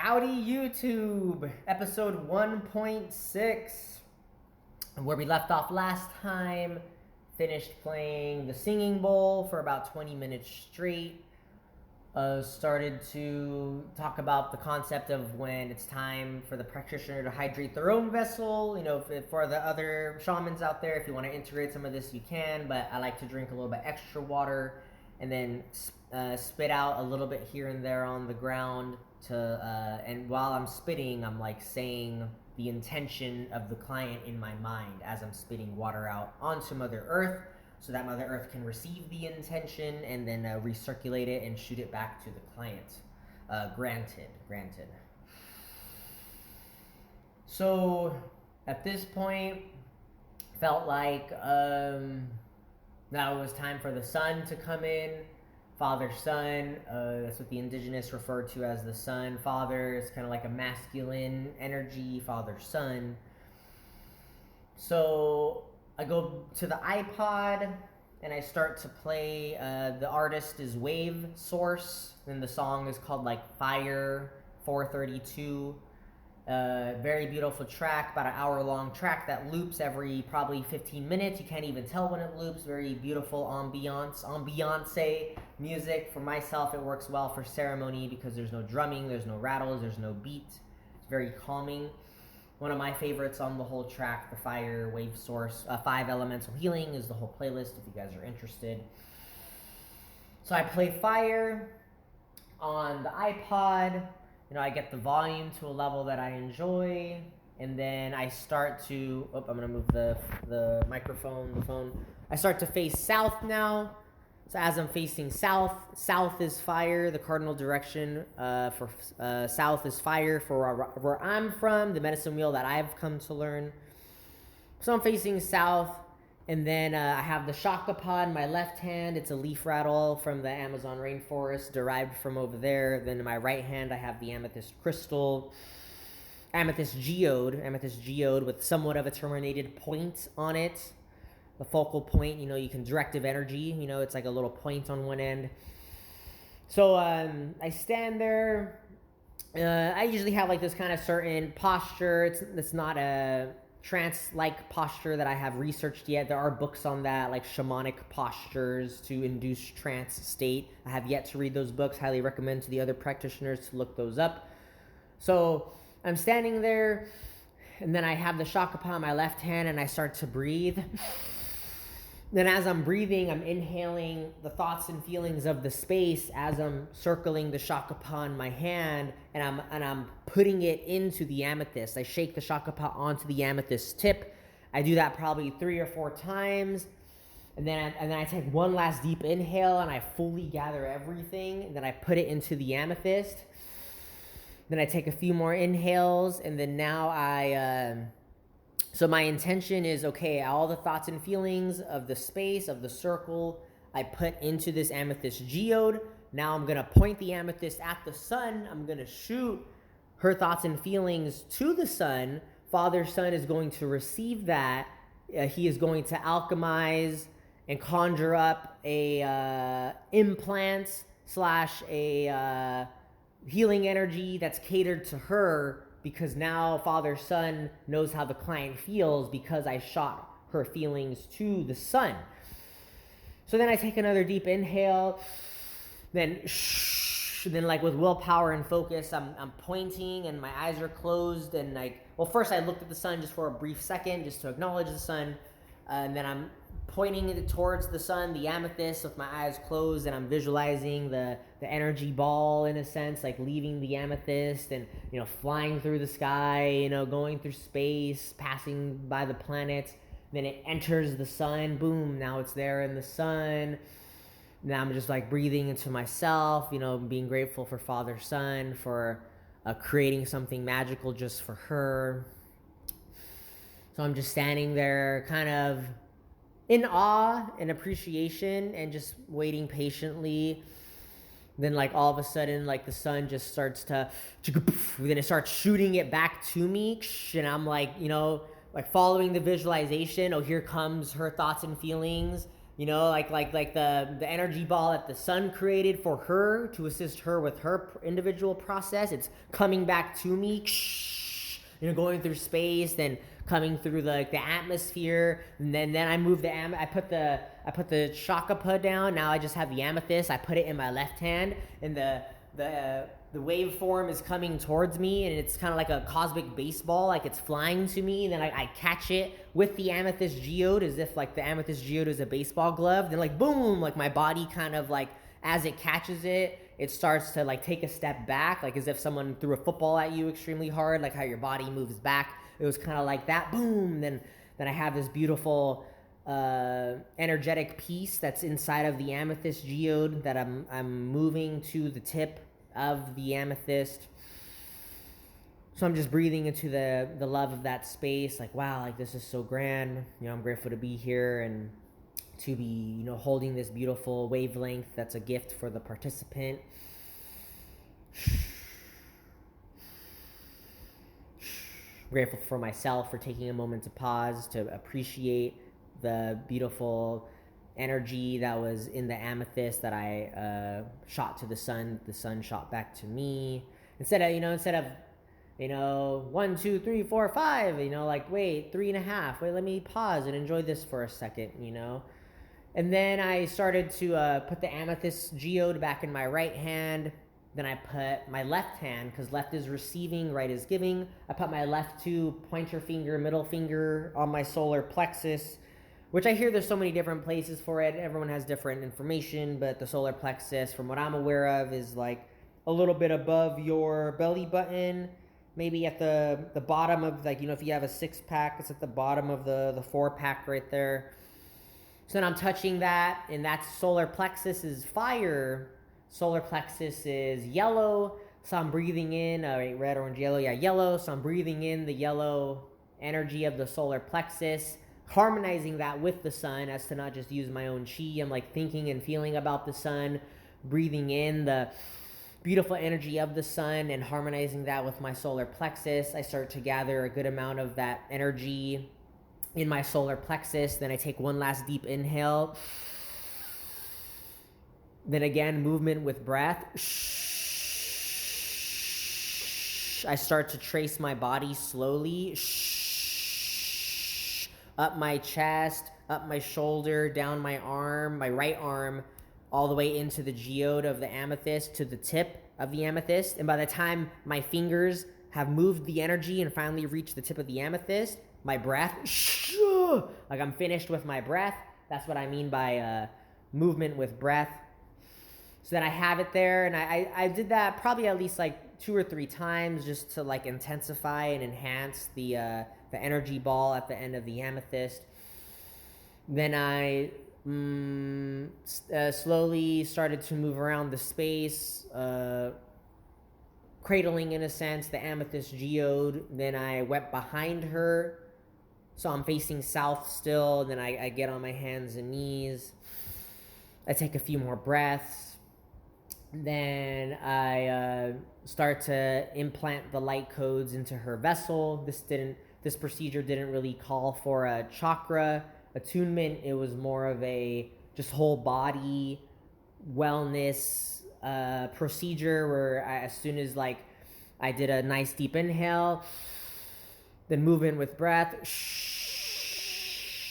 Howdy YouTube, episode 1.6. Where we left off last time, finished playing the singing bowl for about 20 minutes straight. Started to talk about the concept of when it's time for the practitioner to hydrate their own vessel. For the other shamans out there, if you want to integrate some of this, you can, but I like to drink a little bit extra water and then spit out a little bit here and there on the ground and while I'm spitting, I'm like saying the intention of the client in my mind as I'm spitting water out onto Mother Earth, so that Mother Earth can receive the intention and then recirculate it and shoot it back to the client. Granted. So at this point, felt like now it was time for the sun to come in. Father, son, that's what the indigenous refer to as the sun. Father is kind of like a masculine energy, father, son. So I go to the iPod and I start to play. The artist is Wave Source, and the song is called like Fire 432. Very beautiful track, about an hour-long track that loops every probably 15 minutes. You can't even tell when it loops. Very beautiful ambiance music. For myself, it works well for ceremony because there's no drumming, there's no rattles, there's no beat. It's very calming. One of my favorites on the whole track, the Fire Wave Source, 5 Elemental Healing is the whole playlist if you guys are interested. So I play Fire on the iPod. I get the volume to a level that I enjoy, and then I start to, I'm going to move the microphone, the phone. I start to face south now. So as I'm facing south is fire, the cardinal direction for south is fire for where I'm from, the medicine wheel that I've come to learn. So I'm facing south, and then I have the shaka pod in my left hand. It's a leaf rattle from the Amazon rainforest, derived from over there. Then in my right hand, I have the amethyst crystal, amethyst geode with somewhat of a terminated point on it. The focal point, you can directive energy. It's like a little point on one end. So I stand there. I usually have like this kind of certain posture. It's not a trance-like posture that I have researched yet. There are books on that, like shamanic postures to induce trance state. I have yet to read those books. Highly recommend to the other practitioners to look those up. So I'm standing there, and then I have the shakapa in my left hand, and I start to breathe. Then as I'm breathing, I'm inhaling the thoughts and feelings of the space as I'm circling the shakapa in my hand, and I'm putting it into the amethyst. I shake the shakapa onto the amethyst tip. I do that probably 3 or 4 times, and then I take one last deep inhale, and I fully gather everything, and then I put it into the amethyst. Then I take a few more inhales, and then now so my intention is, okay, all the thoughts and feelings of the space, of the circle, I put into this amethyst geode. Now I'm going to point the amethyst at the sun. I'm going to shoot her thoughts and feelings to the sun. Father Sun is going to receive that. He is going to alchemize and conjure up a implant / a healing energy that's catered to her, because now Father Sun knows how the client feels because I shot her feelings to the sun. So then I take another deep inhale, then like with willpower and focus, I'm pointing and my eyes are closed, and first I looked at the sun just for a brief second just to acknowledge the sun, and then I'm pointing it towards the sun, the amethyst, with my eyes closed, and I'm visualizing the energy ball, in a sense, like leaving the amethyst and flying through the sky, going through space, passing by the planets. Then it enters the sun. Boom! Now it's there in the sun. Now I'm just like breathing into myself, being grateful for Father Sun for creating something magical just for her. So I'm just standing there, kind of in awe and appreciation, and just waiting patiently. Then all of a sudden, the sun just starts to, then it starts shooting it back to me, and I'm following the visualization. Oh, here comes her thoughts and feelings. You know, like the energy ball that the sun created for her to assist her with her individual process. It's coming back to me, you know, going through space, then coming through the atmosphere, and then I move I put the shakapa down. Now I just have the amethyst. I put it in my left hand, and the waveform is coming towards me, and it's kind of like a cosmic baseball, like it's flying to me. And then I catch it with the amethyst geode, as if like the amethyst geode is a baseball glove. Then like boom, like my body kind of like, as it catches it, it starts to like take a step back, like as if someone threw a football at you extremely hard, like how your body moves back. It was kind of like that, boom. Then I have this beautiful energetic piece that's inside of the amethyst geode that I'm moving to the tip of the amethyst. So I'm just breathing into the love of that space, like, wow, like this is so grand. You know, I'm grateful to be here and to be, you know, holding this beautiful wavelength that's a gift for the participant. Grateful for myself for taking a moment to pause, to appreciate the beautiful energy that was in the amethyst that I shot to the sun shot back to me. Instead of 1, 2, 3, 4, 5, like, wait, 3.5, wait, let me pause and enjoy this for a second. And then I started to put the amethyst geode back in my right hand. Then I put my left hand, because left is receiving, right is giving. I put my left two pointer finger, middle finger on my solar plexus, which I hear there's so many different places for it. Everyone has different information, but the solar plexus, from what I'm aware of, is like a little bit above your belly button, maybe at the bottom of, like, if you have a 6-pack, it's at the bottom of the 4-pack right there. So then I'm touching that, and that solar plexus is fire. Solar plexus is yellow, so I'm breathing in, red, orange, yellow, yellow. So I'm breathing in the yellow energy of the solar plexus, harmonizing that with the sun as to not just use my own chi. I'm like thinking and feeling about the sun, breathing in the beautiful energy of the sun and harmonizing that with my solar plexus. I start to gather a good amount of that energy in my solar plexus. Then I take one last deep inhale. Then again, movement with breath. I start to trace my body slowly. Up my chest, up my shoulder, down my arm, my right arm, all the way into the geode of the amethyst to the tip of the amethyst. And by the time my fingers have moved the energy and finally reached the tip of the amethyst, my breath, like I'm finished with my breath. That's what I mean by movement with breath. So then I have it there, and I did that probably at least like 2 or 3 times just to like intensify and enhance the energy ball at the end of the amethyst. Then I slowly started to move around the space, cradling, in a sense, the amethyst geode. Then I went behind her, so I'm facing south still. Then I get on my hands and knees. I take a few more breaths. Then I start to implant the light codes into her vessel. This procedure didn't really call for a chakra attunement. It was more of a just whole body wellness procedure where as soon as like I did a nice deep inhale, then movement with breath,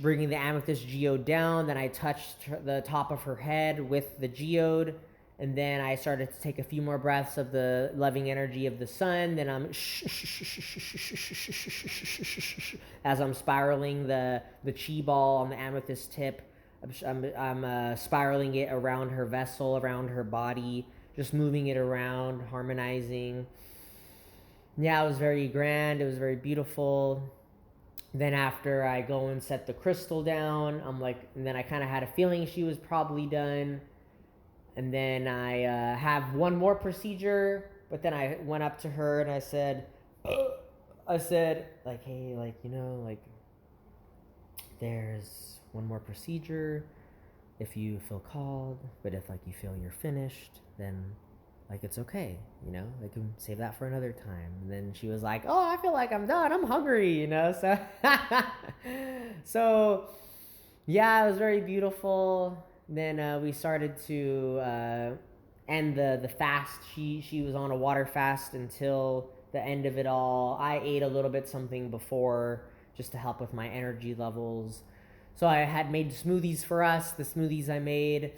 bringing the amethyst geode down. Then I touched the top of her head with the geode. And then I started to take a few more breaths of the loving energy of the sun. Then I'm as I'm spiraling the chi ball on the amethyst tip. I'm spiraling it around her vessel, around her body, just moving it around, harmonizing. Yeah, it was very grand. It was very beautiful. Then after I go and set the crystal down, and then I kind of had a feeling she was probably done. And then I have one more procedure, but then I went up to her and I said, like, hey, like, like, there's one more procedure if you feel called, but if like you feel you're finished, then like it's okay, I can save that for another time. And then she was like, oh, I feel like I'm done, I'm hungry, so so Yeah, it was very beautiful. Then we started to end the fast. She was on a water fast until the end of it all. I ate a little bit something before just to help with my energy levels. So I had made smoothies for us. The smoothies I made,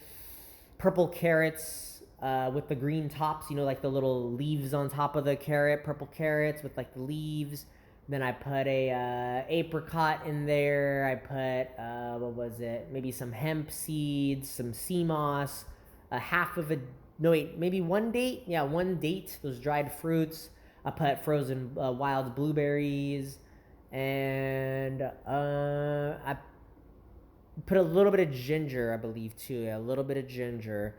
purple carrots with the green tops, you know, like the little leaves on top of the carrot, purple carrots with like the leaves. Then I put a apricot in there. I put what was it? Maybe some hemp seeds, some sea moss, a half of a no wait, maybe one date. Yeah, one date. Those dried fruits. I put frozen wild blueberries, and I put a little bit of ginger, I believe, too. Yeah, a little bit of ginger.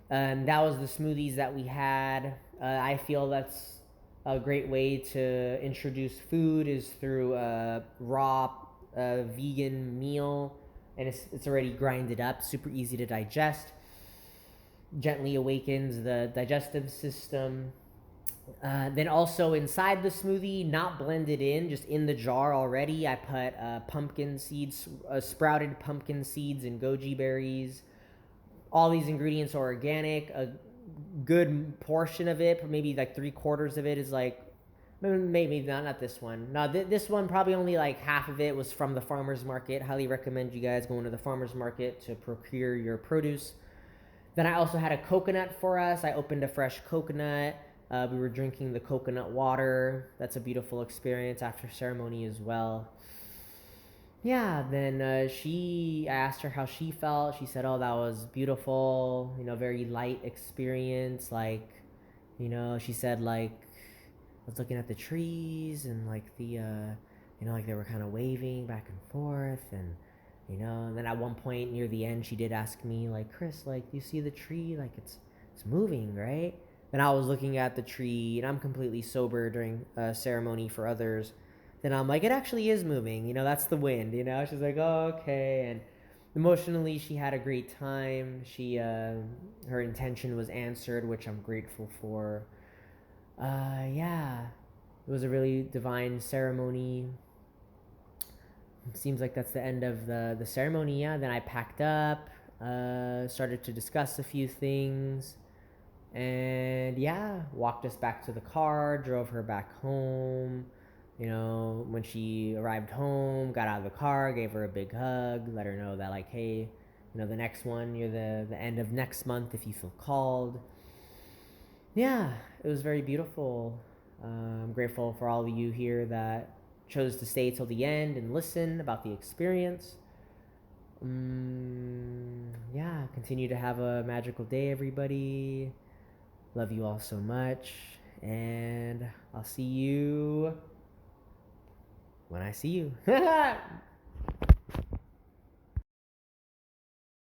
And that was the smoothies that we had. I feel that's a great way to introduce food is through a raw vegan meal, and it's already grinded up, super easy to digest. Gently awakens the digestive system. Then also inside the smoothie, not blended in, just in the jar already, I put pumpkin seeds, sprouted pumpkin seeds and goji berries. All these ingredients are organic. A good portion of it, maybe like 3/4 of it, is like maybe not this one. No, this one probably only like half of it was from the farmers market. Highly recommend you guys going to the farmers market to procure your produce. Then I also had a coconut for us. I opened a fresh coconut. We were drinking the coconut water. That's a beautiful experience after ceremony as well. Yeah, then I asked her how she felt. She said, "Oh, that was beautiful. You know, very light experience. Like, you know, she said like I was looking at the trees and like you know, like they were kind of waving back and forth, and you know, and then at one point near the end, she did ask me like, Chris, like, do you see the tree? Like, it's moving, right?" And I was looking at the tree, and I'm completely sober during a ceremony for others. Then I'm like, it actually is moving. You know, that's the wind. You know, she's like, oh, okay. And emotionally, she had a great time. Her intention was answered, which I'm grateful for. Yeah, it was a really divine ceremony. It seems like that's the end of the ceremony. Yeah, then I packed up, started to discuss a few things, and yeah, walked us back to the car, drove her back home. You know, when she arrived home, got out of the car, gave her a big hug, let her know that like, hey, you know, the next one, you're the end of next month if you feel called. Yeah, it was very beautiful. I'm grateful for all of you here that chose to stay till the end and listen about the experience. Yeah, continue to have a magical day, everybody. Love you all so much. And I'll see you when I see you.